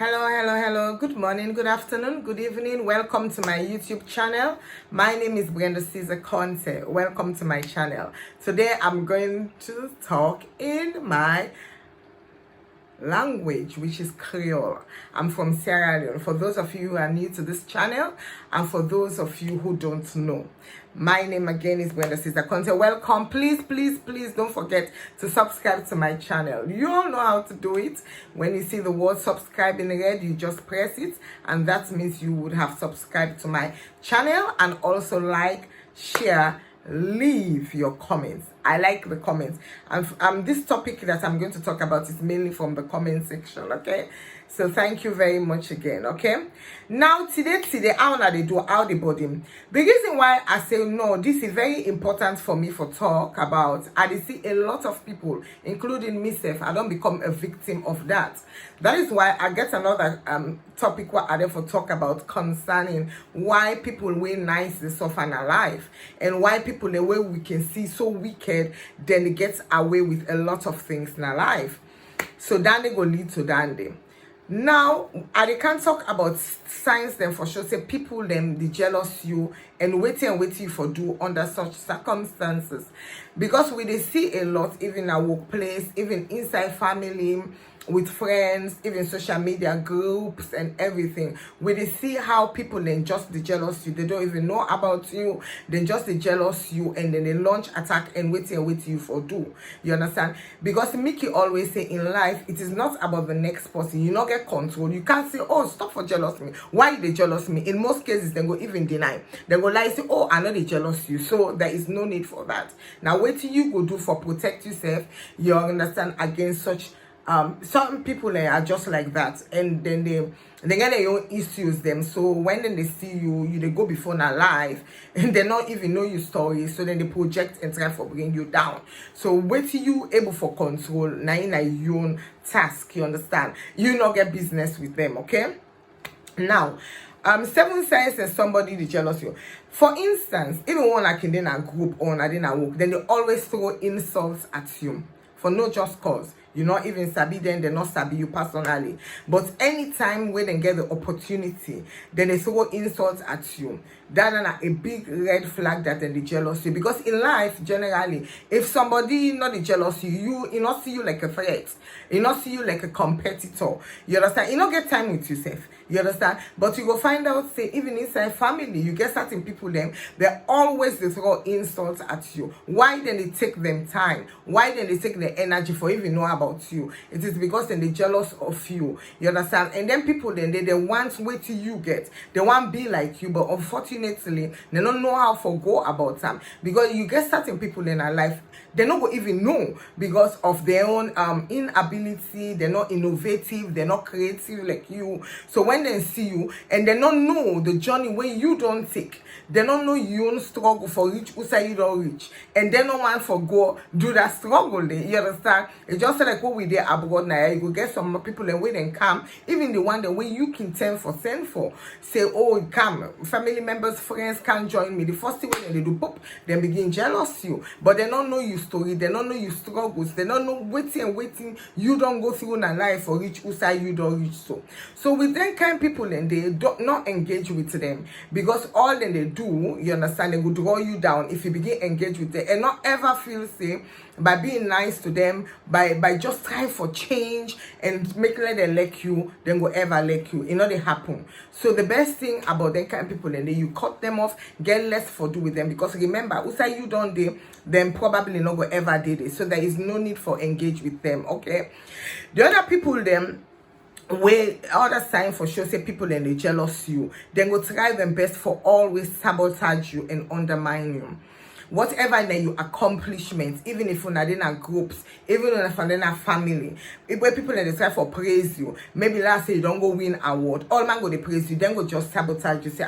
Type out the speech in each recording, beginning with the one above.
Hello. Good morning, good afternoon, good evening. Welcome to my YouTube channel. My name is Brenda Caesar Conte. Welcome to my channel. Today I'm going to talk in my language, which is Creole. I'm from Sierra Leone. For those of you who are new to this channel, and for those of you who don't know, my name again is Brenda Caesar Conte. Welcome. Please don't forget to subscribe to my channel. You all know how to do it. When you see the word subscribe in red, you just press it, and that means you would have subscribed to my channel. And also like, share, leave your comments. I like the comments, and this topic that I'm going to talk about is mainly from the comment section. Okay, so thank you very much again. Okay, now today how na they do how the body. The reason why I say no, this is very important for me for talk about. I see a lot of people, including myself, I don't become a victim of that. That is why I get another topic what I for talk about concerning why people way nice they suffer in life, and why people the way we can see so wicked, then they get away with a lot of things in our life. So then they go lead to Dandy. Now I can't talk about signs them for sure. Say people them they jealous you and waiting you for do under such circumstances, because we they see a lot, even in our workplace, even inside family, with friends, even social media groups and everything. We they see how people then just they jealous you. They don't even know about you. Then just they jealous you, and then they launch attack and wait you for do. You understand? Because Mickey always say in life, it is not about the next person. You not get control. You can't say, oh, stop for jealous me. Why they jealous me? In most cases, they go even deny. They go lie, say, oh, I know they jealous you. So there is no need for that. Now, what you go do for protect yourself, you understand, against such some people are just like that, and then they get their own issues them. So when then they see you they go before now live, and they not even know your story, so then they project and try for bring you down. So wait you able for control now in your own task, you understand, you not get business with them. Okay, now 7 signs and somebody they jealous you. For instance, even when like in then a group or I didn't work, then they always throw insults at you for no just cause. You not even sabi them, they not sabi you personally. But anytime when they get the opportunity, then they throw insults at you. That is a big red flag that they jealous you. Because in life, generally, if somebody not jealous you not see you like a threat. You not see you like a competitor. You understand? You not get time with yourself. You understand? But you go find out, say, even inside family, you get certain people them, they always they throw insults at you. Why then they take them time? Why then they take the energy for even know about you? It is because then they jealous of you. You understand? And then people then they want wait till you get. They want be like you, but unfortunately, they don't know how to go about them. Because you get certain people in our life, they don't even know because of their own inability. They're not innovative, they're not creative like you. So when they see you and they don't know the journey where you don't take, they don't know your own struggle for reach usai you don't reach, and they don't want for go do that struggle there. You understand? It's just like what we did abroad now. You go get some people and wait and come, even the one that way you can send for say, oh, come, family members, friends can't join me. The first thing when they do pop, they begin jealous you, but they don't know your story, they don't know your struggles, they don't know waiting you don't go through in a life for reach usai you don't reach. So with them kind of people, and they don't not engage with them, because all that they do, you understand, they will draw you down if you begin engage with them, and not ever feel safe by being nice to them, by just trying for change and make them like you, then go ever like you. You know they happen. So the best thing about them kind of people, and then you cut them off, get less for do with them, because remember, usai you don't do, then probably not go ever did it. So there is no need for engage with them. Okay, the other people them, where other sign for sure say people and they jealous you, then go try them best for always sabotage you and undermine you. Whatever then your accomplishments, even if you're not in a groups, even if you're in a family, where people that they try for praise you, maybe last say you don't go win award, all man go they praise you, then go just sabotage you, say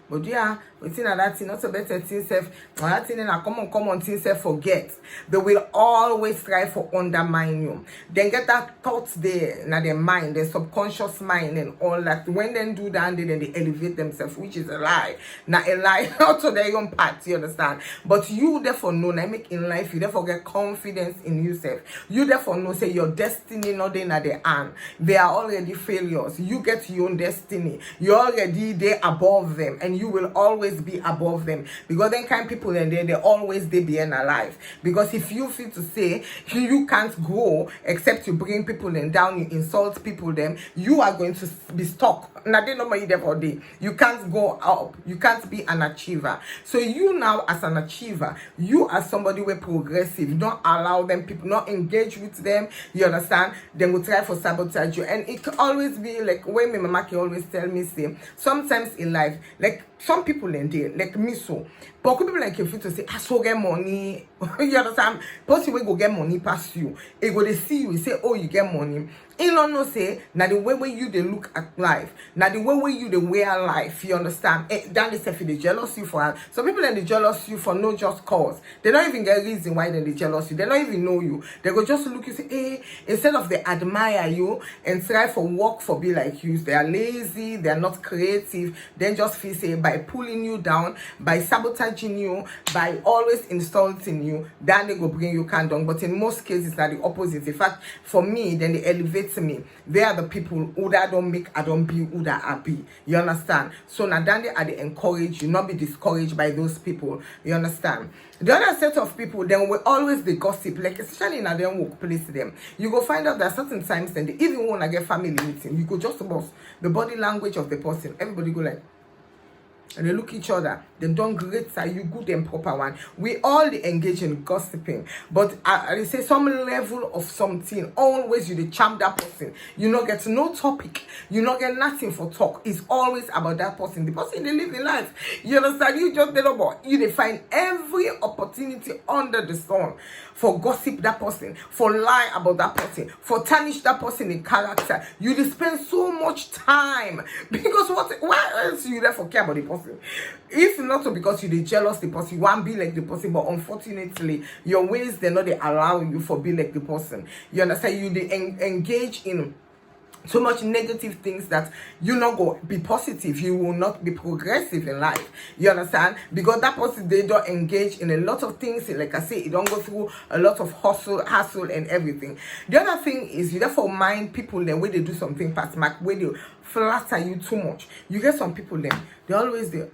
but yeah, within that thing, not a better thing self, that thing in a common thing self forget. They will always try for undermine you. Then get that thoughts there in their mind, their subconscious mind and all that. When they do that, then they elevate themselves, which is a lie. Now a lie out of their own part, you understand? But you therefore know, now make in life, you therefore get confidence in yourself. You therefore know, say your destiny not in at the hand. They are already failures. You get your own destiny. You're already there above them, and you will always be above them. Because then kind people and they always they be in alive. Because if you feel to say you can't grow except you bring people in down, you insult people them, you are going to be stuck. Now they know you there for day. You can't go up. You can't be an achiever. So you now as an achiever, you are somebody who progressive. Don't allow them people, not engage with them. You understand? Then will try for sabotage you. And it can always be like when my mama can always tell me, say, sometimes in life, like some people in there, like me so. But people like you feel to say, I so get money. You understand? Person will go get money past you. It go they see you, say, oh, you get money. In no say, now the way you they look at life, now the way you they wear life, you understand? Then they say they jealous you for. Some people then they jealous you for no just cause. They don't even get reason why they jealous you. They don't even know you. They go just look you say, hey, instead of they admire you and try for work for be like you, they are lazy, they are not creative. Then just feel say by pulling you down, by sabotaging you, by always insulting you, then they go bring you down. But in most cases, that the opposite. In fact, for me, then they elevate me. They are the people who that don't make, I don't be who that I be. You understand? So now then they are they encourage you, not be discouraged by those people. You understand? The other set of people then will always the gossip, like especially in a them workplace them. You go find out that certain times then they even want to get family meeting. You go just about the body language of the person. Everybody go like, and they look each other. They don't great are you good and proper one. We all engage in gossiping, but I say some level of something. Always you the charm that person. You not get no topic. You not get nothing for talk. It's always about that person. The person they live in life. You understand? You just they about you. They find every opportunity under the sun for gossip that person, for lie about that person, for tarnish that person in character. You they spend so much time because why else you there for care about the person? If not so because you they jealous the person, you want be like the person, but unfortunately your ways they not they allow you for be like the person. You understand? You they engage in so much negative things that you not go be positive. You will not be progressive in life. You understand? Because that person they don't engage in a lot of things. Like I say, it don't go through a lot of hassle and everything. The other thing is you therefore mind people then when they do something past mark, where they flatter you too much. You get some people then they always say,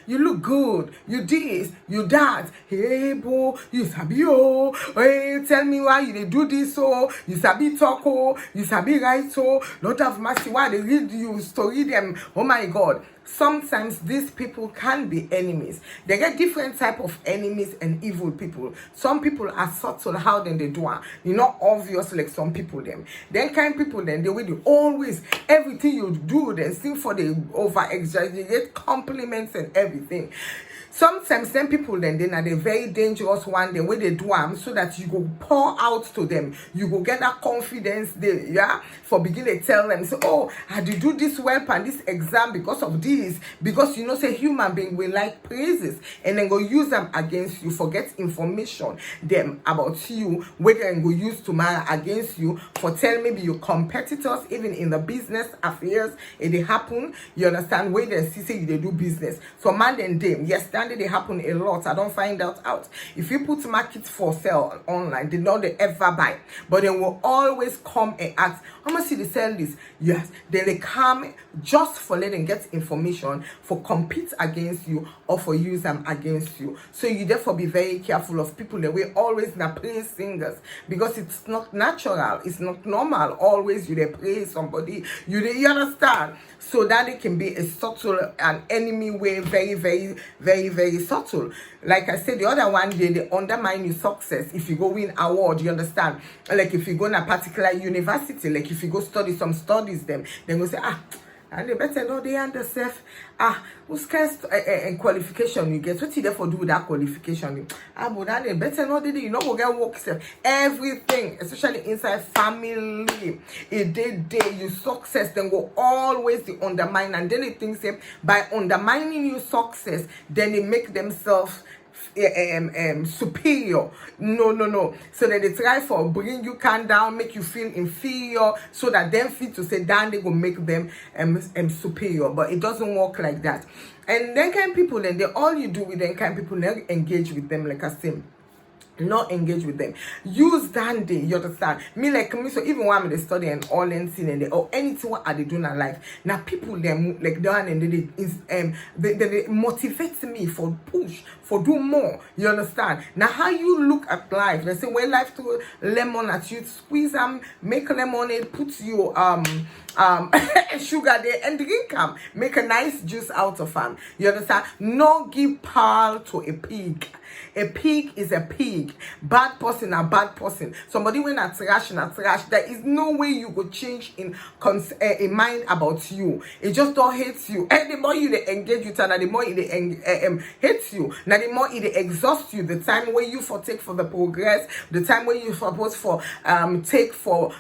you look good, you this, you that, hey bro, you sabi oh, hey tell me why you they do this oh, you sabi talk oh, you sabi write oh, lot of mercy why they read you story them. Oh my God. Sometimes these people can be enemies. They get different type of enemies and evil people. Some people are subtle how then they do it. You're not obvious like some people them. Then kind people then they will do always everything you do then still for the over exaggerate compliments and everything. Sometimes some people then are the very dangerous one the way they do them so that you go pour out to them. You go get that confidence there, yeah. For begin to tell them, say, oh, I did do this well and this exam because of this. Because you know, say human being will like praises and then go use them against you, forget information them about you, where they go use tomorrow against you for tell maybe your competitors, even in the business affairs, it they happen, you understand, where they see say they do business. So man and them, yes, they happen a lot. I don't find out. If you put markets for sale online, they don't they ever buy, but they will always come and ask, how much they sell this? Yes, then they come just for letting get information for compete against you or for use them against you. So you therefore be very careful of people that will always not praise singers, because it's not natural, it's not normal. Always you they praise somebody, you understand? So that it can be a subtle and enemy way, very, very, very, very subtle. Like I said, the other one, they undermine your success. If you go win award, you understand? Like if you go in a particular university, like if you go study some studies, them go say, and they better know they understand. Who's cast qualification you get? What you therefore do with that qualification? But that they better know that you know go get work self. Everything, especially inside family, you success, then go always the undermine, and then they think say by undermining your success, then they make themselves superior. No. So that they try for bring you can down, make you feel inferior, so that them fit to say down, they go make them superior. But it doesn't work like that. And then kind people, then they all you do with them kind people, never engage with them like I say. Not engage with them. Use dandy, you understand? Me like me, so even when I'm study and all anything and they or anything what are they doing in life. Now people them like down and they motivate me for push, for do more. You understand? Now how you look at life, they say when life throw lemon at you, squeeze them, make lemonade, put you sugar there and drink them. Make a nice juice out of them. You understand? No give pearl to a pig. A pig is a pig. Bad person, a bad person. Somebody when a trash. There is no way you could change in mind about you. It just don't hate you. And the more you they engage with her, the more it hates you. Now the more it exhausts you. The time where you take for the progress, the time where you supposed for take for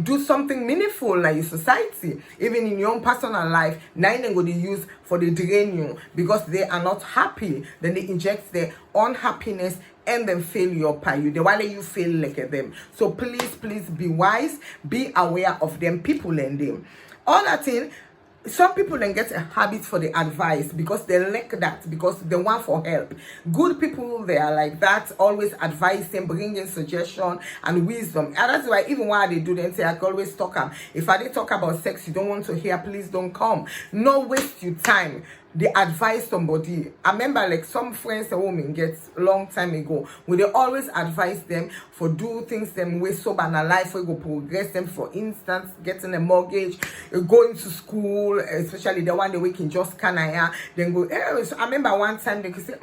do something meaningful in your society, even in your own personal life. Now they're going to use for the drain you because they are not happy. Then they inject their unhappiness and then failure by you. They want you feel like them. So please be wise, be aware of them people and them. All that thing. Some people then get a habit for the advice because they like that, because they want for help. Good people, they are like that, always advising, bringing suggestion and wisdom. And that's why even while they do, they say, I can always talk them. If I did talk about sex, you don't want to hear, please don't come. No waste your time. They advise somebody. I remember like some friends and women get long time ago where they always advise them for do things them way sober in a life where go progress them. For instance, getting a mortgage, going to school, especially the one they we can just canaya, then go. I remember one time they could say,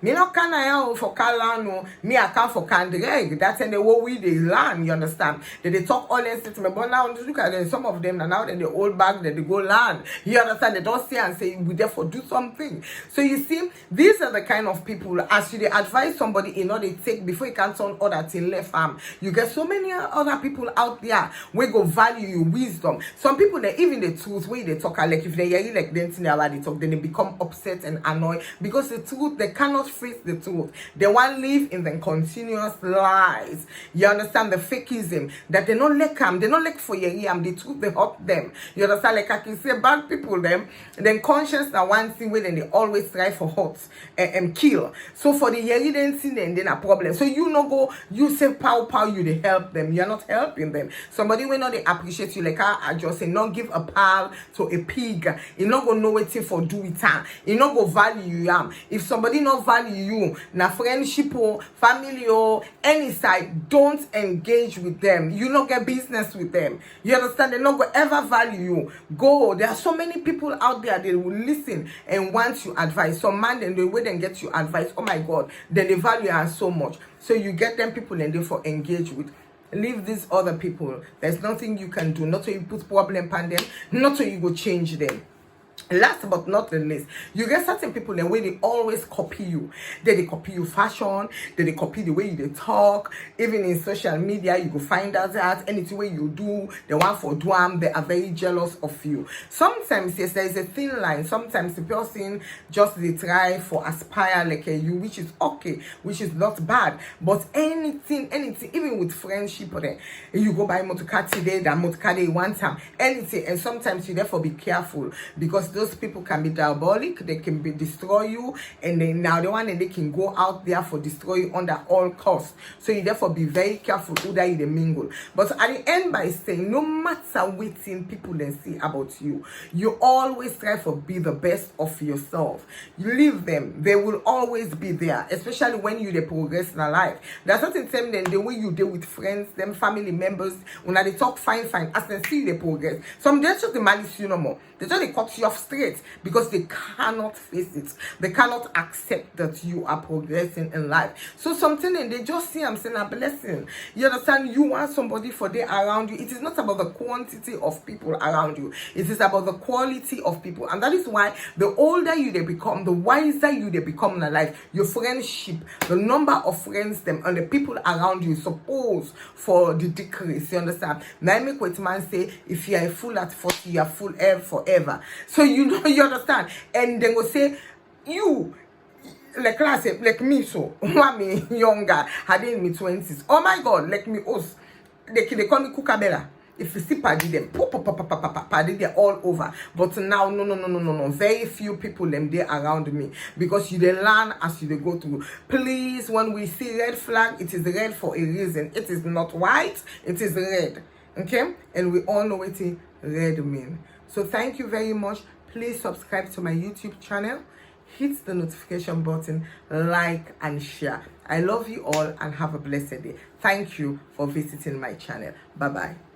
me not canaya for Kalano, me I can't for Kandreg. That's and the what we they learn, you understand? They talk all this to me, but now look at them, some of them now then the old bag that they go learn. You understand? They don't say and say we therefore do something. So you see, these are the kind of people as you advise somebody in order to take before you can turn other till left arm. You get so many other people out there where go value your wisdom. Some people they even the truth where they talk like if they hear you like dancing about they talk, then they become upset and annoyed because the truth they cannot face the truth. They want to live in the continuous lies. You understand the fakeism that they not like them, they not like for your the truth they hurt them. You understand? Like I can say bad people them, then conscience now one thing where then they always try for hurt and kill. So for the yearly dancing then a problem. So you no go you say pow you they help them. You're not helping them. Somebody will not they appreciate you like I just say not give a pal to a pig. You not go know what for do it. You not go value you. If somebody not value you, na friendship or family or any side, don't engage with them. You not get business with them. You understand? They not go ever value you. Go. There are so many people out there that will listen and want you advice. Some man then they wait and get you advice. Oh my God, then they value her so much. So you get them people and therefore engage with. Leave these other people. There's nothing you can do. Not so you put problem on them. Not so you go change them. Last but not the least, you get certain people the way they always copy you. They copy you fashion, they copy the way you talk. Even in social media, you go find out that anything way you do, the one for Duam, they are very jealous of you. Sometimes yes, there is a thin line. Sometimes the person just they try for aspire like you, which is okay, which is not bad. But anything, even with friendship, you go buy motorcar today, that motorcar they want time, anything, and sometimes you therefore be careful because those people can be diabolic, they can be destroy you, and then now the one that they can go out there for destroy you under all costs. So you therefore be very careful who that you mingle. But at the end by saying, no matter what people then say about you, you always try for be the best of yourself. You leave them, they will always be there, especially when you they progress in life. There's certain time then the way you deal with friends, them family members, when they talk fine, as they see they progress. Some they just the malice you no more. They just they cut you off frustrate because they cannot face it. They cannot accept that you are progressing in life. So something and they just see I'm saying a blessing. You understand? You want somebody for there around you. It is not about the quantity of people around you. It is about the quality of people. And that is why the older you they become, the wiser you they become in life. Your friendship, the number of friends them and the people around you suppose for the decrease. You understand? Now I make what man say, if you are a fool at 40, you are full forever. So you know, you understand? And then go say, you like I said, like me, so one me younger, had in me 20s. Oh my god, like me us. They call me Kukabella. If you see paddy them, paddy they're all over. But now, no. Very few people them there around me because you they learn as you they go through. Please, when we see red flag, it is red for a reason. It is not white, it is red. Okay, and we all know what it red mean. So thank you very much. Please subscribe to my YouTube channel. Hit the notification button, like and share. I love you all and have a blessed day. Thank you for visiting my channel. Bye bye.